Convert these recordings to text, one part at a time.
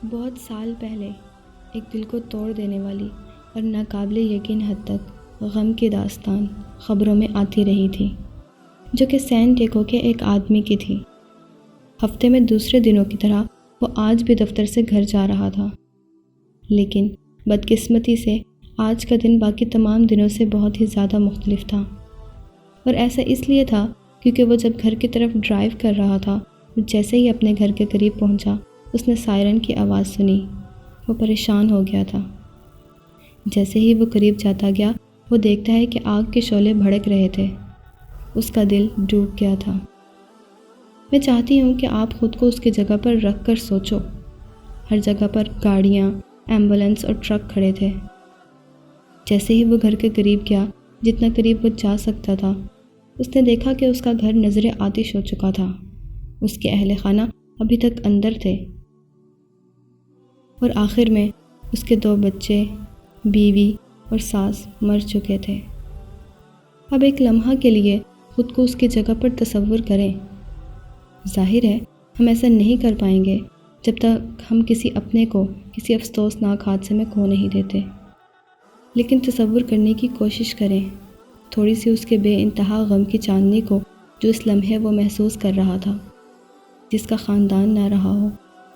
بہت سال پہلے ایک دل کو توڑ دینے والی اور ناقابل یقین حد تک غم کی داستان خبروں میں آتی رہی تھی، جو کہ سین ڈیگو کے ایک آدمی کی تھی۔ ہفتے میں دوسرے دنوں کی طرح وہ آج بھی دفتر سے گھر جا رہا تھا، لیکن بدقسمتی سے آج کا دن باقی تمام دنوں سے بہت ہی زیادہ مختلف تھا۔ اور ایسا اس لیے تھا کیونکہ وہ جب گھر کی طرف ڈرائیو کر رہا تھا، جیسے ہی اپنے گھر کے قریب پہنچا اس نے سائرن کی آواز سنی۔ وہ پریشان ہو گیا تھا۔ جیسے ہی وہ قریب جاتا گیا وہ دیکھتا ہے کہ آگ کے شعلے بھڑک رہے تھے۔ اس کا دل ڈوب گیا تھا۔ میں چاہتی ہوں کہ آپ خود کو اس کی جگہ پر رکھ کر سوچو۔ ہر جگہ پر گاڑیاں، ایمبولینس اور ٹرک کھڑے تھے۔ جیسے ہی وہ گھر کے قریب گیا، جتنا قریب وہ جا سکتا تھا، اس نے دیکھا کہ اس کا گھر نظر آتش ہو چکا تھا۔ اس کے اہل خانہ ابھی تک اندر تھے، اور آخر میں اس کے 2 بچے، بیوی اور ساس مر چکے تھے۔ اب ایک لمحہ کے لیے خود کو اس کی جگہ پر تصور کریں۔ ظاہر ہے ہم ایسا نہیں کر پائیں گے جب تک ہم کسی اپنے کو کسی افسوسناک حادثے میں کھو نہیں دیتے، لیکن تصور کرنے کی کوشش کریں تھوڑی سی اس کے بے انتہا غم کی چاندنی کو، جو اس لمحے وہ محسوس کر رہا تھا، جس کا خاندان نہ رہا ہو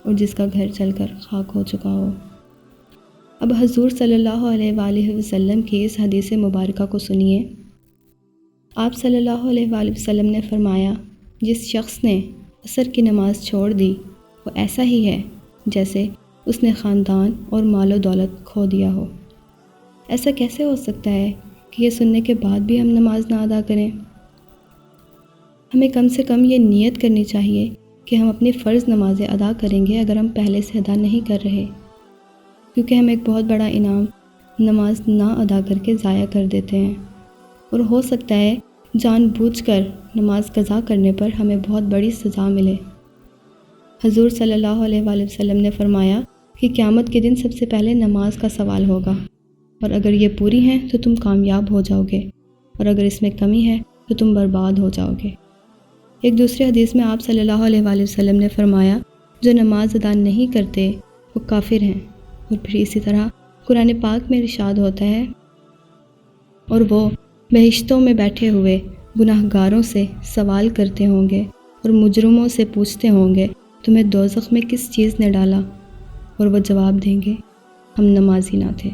اور جس کا گھر جل کر خاک ہو چکا ہو۔ اب حضور صلی اللہ علیہ وآلہ وسلم کی اس حدیث مبارکہ کو سنیے۔ آپ صلی اللہ علیہ وآلہ وسلم نے فرمایا، جس شخص نے عصر کی نماز چھوڑ دی وہ ایسا ہی ہے جیسے اس نے خاندان اور مال و دولت کھو دیا ہو۔ ایسا کیسے ہو سکتا ہے کہ یہ سننے کے بعد بھی ہم نماز نہ ادا کریں؟ ہمیں کم سے کم یہ نیت کرنی چاہیے کہ ہم اپنی فرض نمازیں ادا کریں گے اگر ہم پہلے سے ادا نہیں کر رہے، کیونکہ ہم ایک بہت بڑا انعام نماز نہ ادا کر کے ضائع کر دیتے ہیں، اور ہو سکتا ہے جان بوجھ کر نماز قضا کرنے پر ہمیں بہت بڑی سزا ملے۔ حضور صلی اللہ علیہ وآلہ وسلم نے فرمایا کہ قیامت کے دن سب سے پہلے نماز کا سوال ہوگا، اور اگر یہ پوری ہیں تو تم کامیاب ہو جاؤ گے، اور اگر اس میں کمی ہے تو تم برباد ہو جاؤ گے۔ ایک دوسری حدیث میں آپ صلی اللہ علیہ وآلہ وسلم نے فرمایا، جو نماز ادا نہیں کرتے وہ کافر ہیں۔ اور پھر اسی طرح قرآن پاک میں ارشاد ہوتا ہے، اور وہ بہشتوں میں بیٹھے ہوئے گناہ گاروں سے سوال کرتے ہوں گے اور مجرموں سے پوچھتے ہوں گے، تمہیں دوزخ میں کس چیز نے ڈالا؟ اور وہ جواب دیں گے، ہم نمازی نہ تھے۔